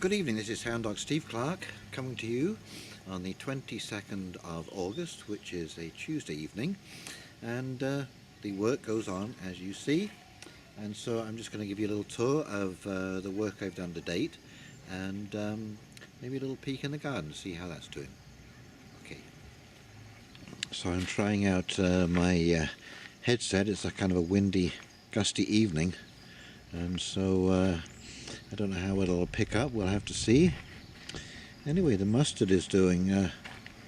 Good evening, this is Hound Dog Steve Clark coming to you on the 22nd of August, which is a Tuesday evening, and the work goes on as you see, and so I'm just going to give you a little tour of the work I've done to date, and maybe a little peek in the garden to see how that's doing. Okay, so I'm trying out my headset. It's a kind of a windy, gusty evening, and so I don't know how it'll pick up, we'll have to see. Anyway, the mustard is doing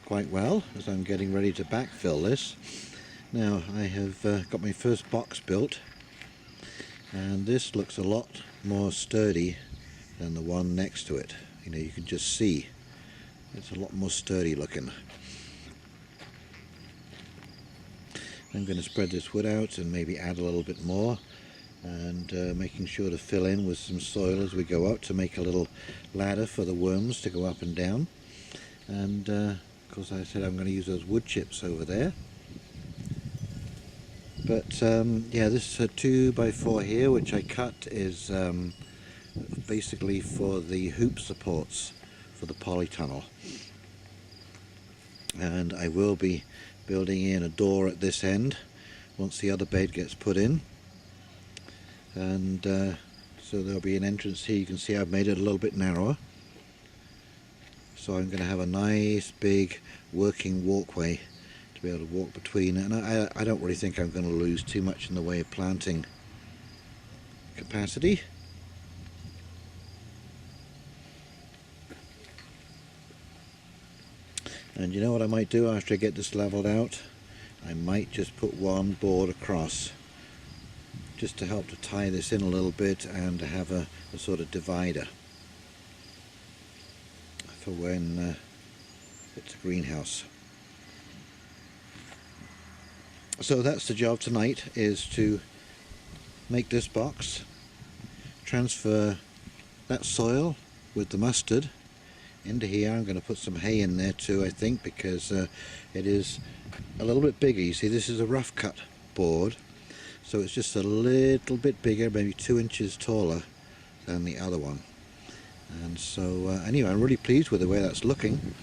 quite well as I'm getting ready to backfill this. Now I have got my first box built, and this looks a lot more sturdy than the one next to it. You know, you can just see it's a lot more sturdy looking. I'm going to spread this wood out and maybe add a little bit more, and making sure to fill in with some soil as we go up to make a little ladder for the worms to go up and down. And of course I said I'm going to use those wood chips over there. But yeah, this 2x4 here, which I cut, is basically for the hoop supports for the polytunnel. And I will be building in a door at this end once the other bed gets put in. And so there'll be an entrance here. You can see I've made it a little bit narrower, so I'm going to have a nice big working walkway to be able to walk between, and I don't really think I'm going to lose too much in the way of planting capacity. And you know what I might do after I get this leveled out? I might just put one board across, just to help to tie this in a little bit and to have a sort of divider for when it's a greenhouse. So that's the job tonight, is to make this box, transfer that soil with the mustard into here. I'm going to put some hay in there too, I think, because it is a little bit bigger. You see, this is a rough cut board, so it's just a little bit bigger, maybe 2 inches taller than the other one. And so anyway, I'm really pleased with the way that's looking.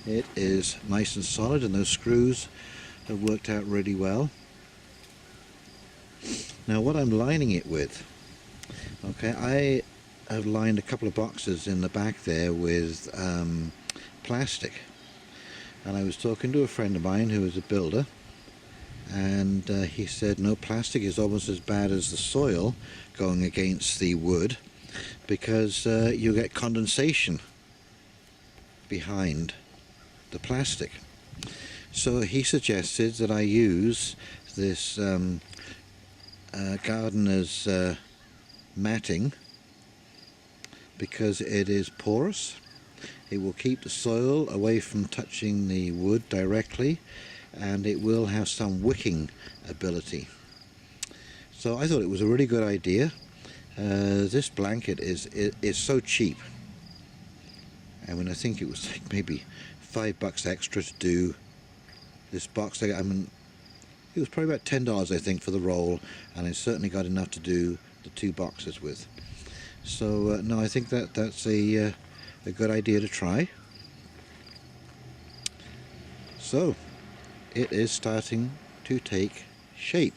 It is nice and solid, and those screws have worked out really well. Now what I'm lining it with, okay, I have lined a couple of boxes in the back there with plastic, and I was talking to a friend of mine who is a builder, and he said no, plastic is almost as bad as the soil going against the wood, because you get condensation behind the plastic. So he suggested that I use this gardener's matting, because it is porous. It will keep the soil away from touching the wood directly, and it will have some wicking ability. So I thought it was a really good idea. This blanket is so cheap. I mean, I think it was like maybe $5 extra to do this box. I mean, it was probably about $10, I think, for the roll, and I certainly got enough to do the 2 boxes with. So no, I think that's a good idea to try. So it is starting to take shape.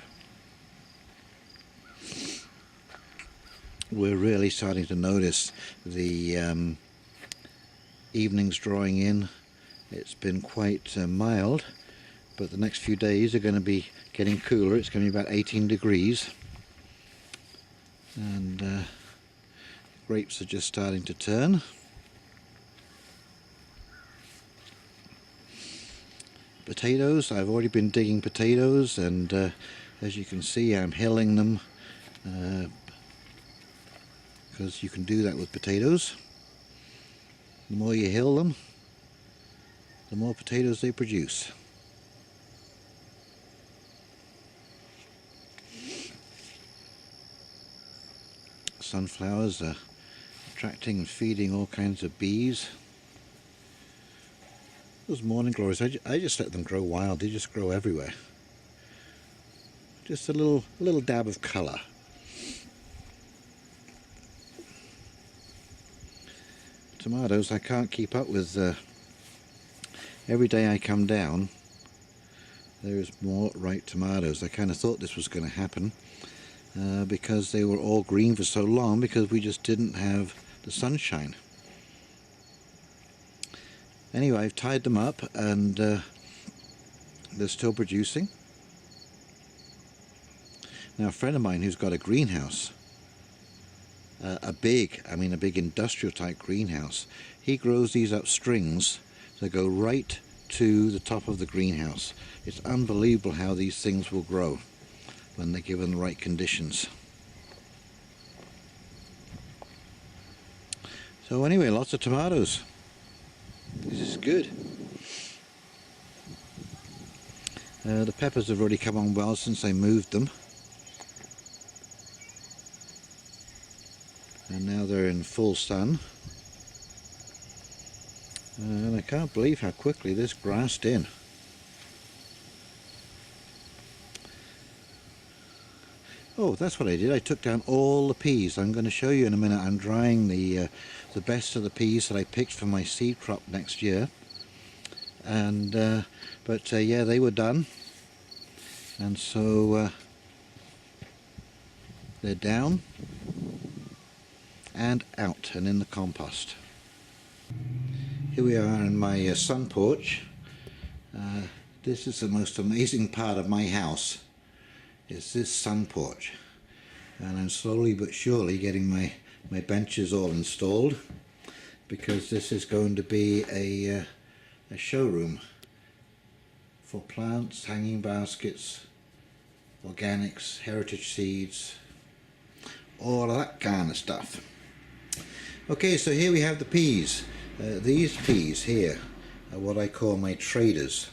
We're really starting to notice the evenings drawing in. It's been quite mild, but the next few days are going to be getting cooler. It's going to be about 18 degrees, and grapes are just starting to turn. Potatoes, I've already been digging potatoes, and as you can see, I'm hilling them, because you can do that with potatoes. The more you hill them, the more potatoes they produce. Sunflowers are attracting and feeding all kinds of bees. Those morning glories, I just let them grow wild. They just grow everywhere. Just a little dab of colour. tomatoes. I can't keep up with every day I come down there's more ripe tomatoes. I kind of thought this was going to happen because they were all green for so long because we just didn't have the sunshine. Anyway, I've tied them up and they're still producing. Now a friend of mine who's got a greenhouse, a big industrial type greenhouse, he grows these up strings that go right to the top of the greenhouse. It's unbelievable how these things will grow when they're given the right conditions. So anyway, lots of tomatoes. This is good. The peppers have already come on well since I moved them. And now they're in full sun. And I can't believe how quickly this grassed in. Oh, that's what I did. I took down all the peas. I'm going to show you in a minute. I'm drying the best of the peas that I picked for my seed crop next year. And yeah, they were done. And so they're down and out and in the compost. Here we are in my sun porch. This is the most amazing part of my house, is this sun porch. And I'm slowly but surely getting my benches all installed, because this is going to be a showroom for plants, hanging baskets, organics, heritage seeds, all of that kind of stuff. Okay, so here we have the peas. These peas here are what I call my traders.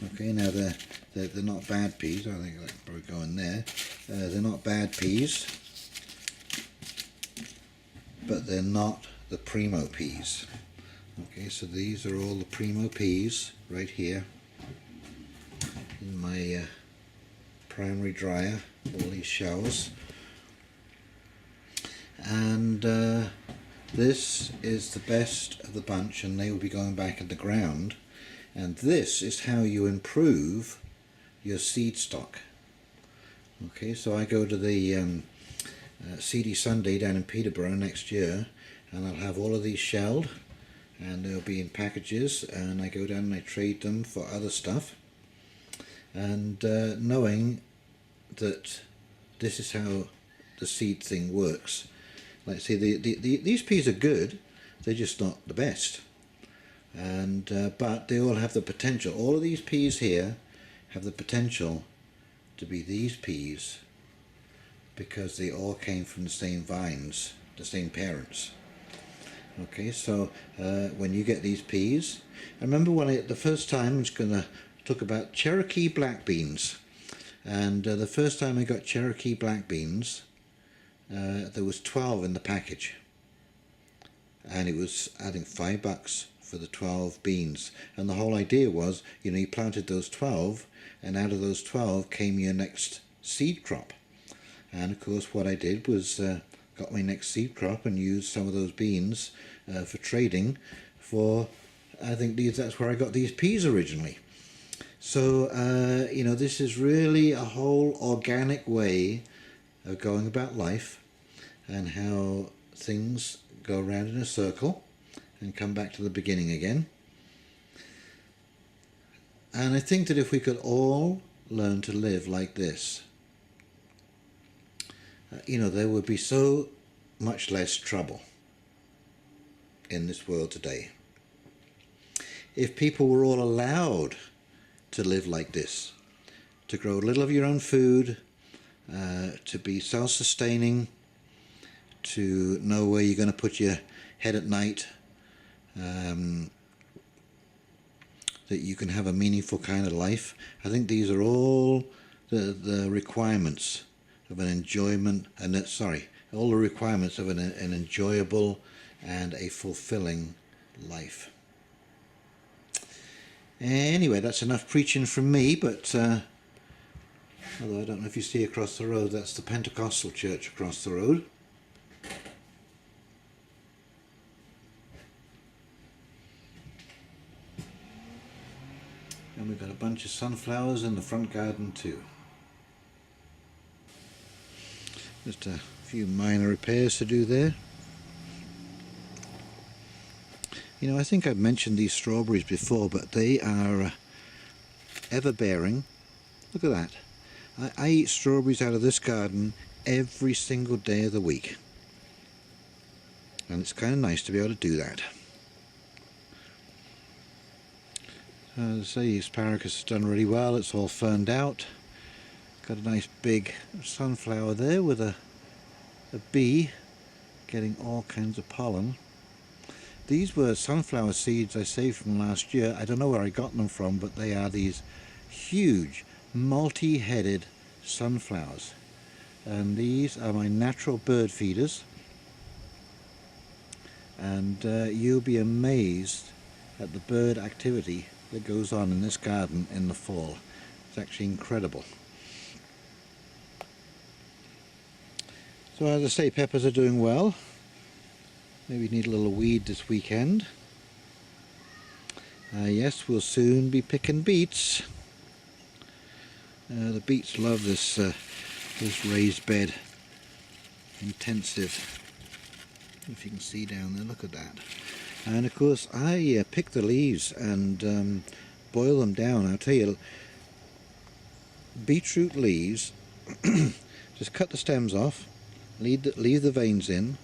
Okay, now they're not bad peas. I think I'll probably go in there. They're not bad peas, but they're not the primo peas. Okay, so these are all the primo peas right here in my primary dryer, all these shells. And this is the best of the bunch, and they will be going back in the ground. And this is how you improve your seed stock. Okay, so I go to the Seedy Sunday down in Peterborough next year, and I'll have all of these shelled, and they'll be in packages, and I go down and I trade them for other stuff. And knowing that this is how the seed thing works. Like say, these peas are good, they're just not the best. And but they all have the potential. All of these peas here have the potential to be these peas, because they all came from the same vines, the same parents. Okay, so when you get these peas, I remember when the first time, I'm just going to talk about Cherokee black beans. And the first time I got Cherokee black beans, there was 12 in the package, and it was, I think, $5 for the 12 beans. And the whole idea was, you planted those 12, and out of those 12 came your next seed crop. And of course what I did was got my next seed crop and used some of those beans for trading for, I think that's where I got these peas originally. So this is really a whole organic way of going about life, and how things go around in a circle and come back to the beginning again. And I think that if we could all learn to live like this, there would be so much less trouble in this world today. If people were all allowed to live like this, to grow a little of your own food, to be self-sustaining, to know where you're going to put your head at night, that you can have a meaningful kind of life. I think these are all the requirements of an enjoyment, all the requirements of an enjoyable and a fulfilling life. Anyway, that's enough preaching from me, but although I don't know if you see across the road, that's the Pentecostal church across the road. And we've got a bunch of sunflowers in the front garden too. Just a few minor repairs to do there. You know, I think I've mentioned these strawberries before, but they are ever-bearing. Look at that. I eat strawberries out of this garden every single day of the week. And it's kind of nice to be able to do that. As I say, asparagus has done really well. It's all ferned out. Got a nice big sunflower there with a bee getting all kinds of pollen. These were sunflower seeds I saved from last year. I don't know where I got them from, but they are these huge multi-headed sunflowers. And these are my natural bird feeders. And you'll be amazed at the bird activity that goes on in this garden in the fall. It's actually incredible. So as I say, peppers are doing well. Maybe need a little weed this weekend. Yes, we'll soon be picking beets. The beets love this raised bed intensive. If you can see down there, look at that. And of course I pick the leaves and boil them down. I'll tell you, beetroot leaves, just cut the stems off, leave the veins in,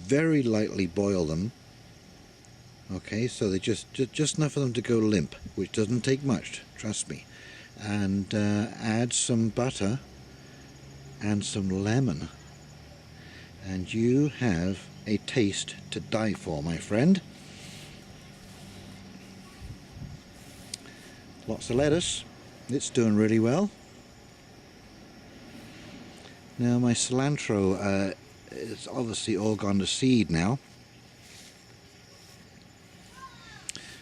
very lightly boil them, okay, so they just enough for them to go limp, which doesn't take much, trust me, and add some butter and some lemon, and you have a taste to die for, my friend. Lots of lettuce, it's doing really well. Now my cilantro it's obviously all gone to seed now,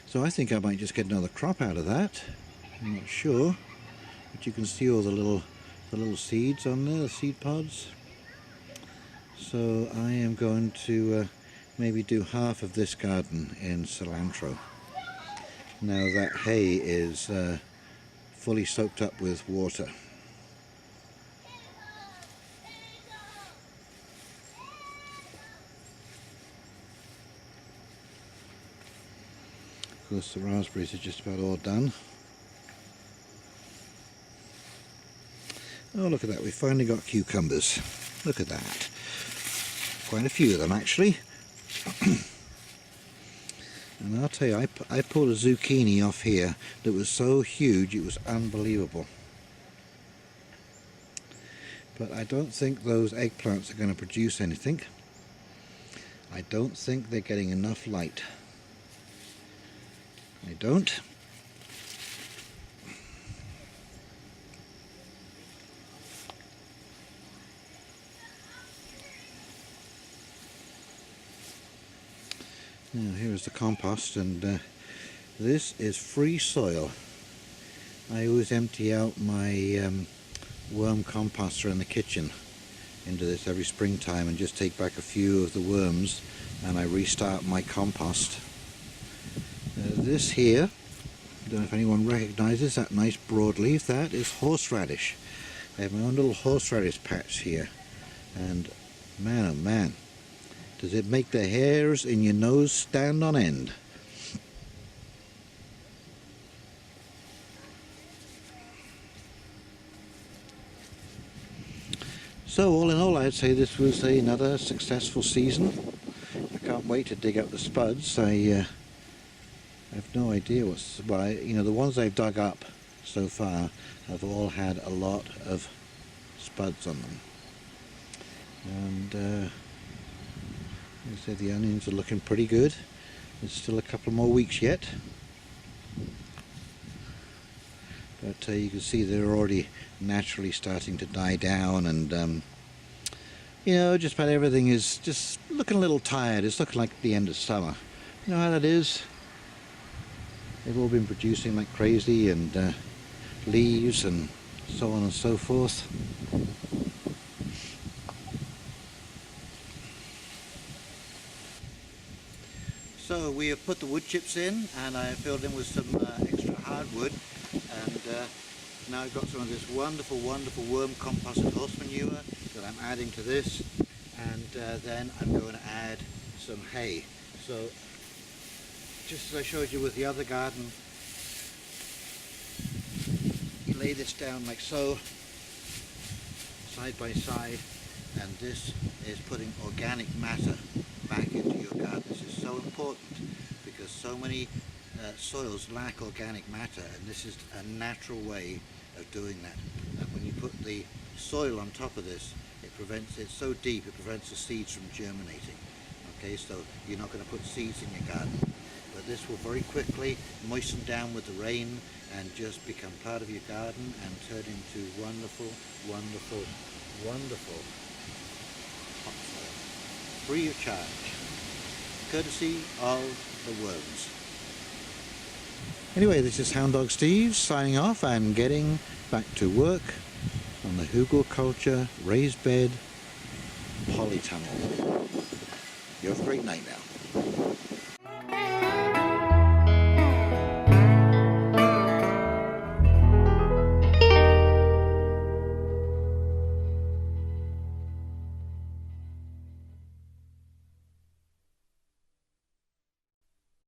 so I think I might just get another crop out of that. I'm not sure, but you can see all the little seeds on there, the seed pods. So I am going to maybe do half of this garden in cilantro. Now that hay is fully soaked up with water. Of course the raspberries are just about all done. Oh, look at that, we finally got cucumbers. Look at that. Quite a few of them actually. And I'll tell you, I pulled a zucchini off here that was so huge it was unbelievable. But I don't think those eggplants are going to produce anything. I don't think they're getting enough light. I don't. Now here's the compost, and this is free soil. I always empty out my worm composter in the kitchen into this every springtime and just take back a few of the worms, and I restart my compost. This here, I don't know if anyone recognises that nice broadleaf, that is horseradish. I have my own little horseradish patch here, and man oh man, does it make the hairs in your nose stand on end. So all in all, I'd say this was another successful season. I can't wait to dig up the spuds. I have no idea what's, well, you know, the ones I've dug up so far have all had a lot of spuds on them. And as I said, the onions are looking pretty good. There's still a couple more weeks yet. But you can see they're already naturally starting to die down, and you know, just about everything is just looking a little tired. It's looking like the end of summer. You know how that is? They've all been producing like crazy, and leaves and so on and so forth. So So we have put the wood chips in, and I filled in with some extra hardwood, and now I've got some of this wonderful worm compost and horse manure that I'm adding to this, and then I'm going to add some hay. So just as I showed you with the other garden, you lay this down like so, side by side, and this is putting organic matter back into your garden. This is so important because so many soils lack organic matter, and this is a natural way of doing that. And when you put the soil on top of this, it's so deep it prevents the seeds from germinating. Okay, so you're not going to put seeds in your garden, but this will very quickly moisten down with the rain and just become part of your garden and turn into wonderful topsoil, free of charge, courtesy of the worms. Anyway, this is Hound Dog Steve signing off and getting back to work on the Hugel culture raised bed polytunnel. You have a great night now.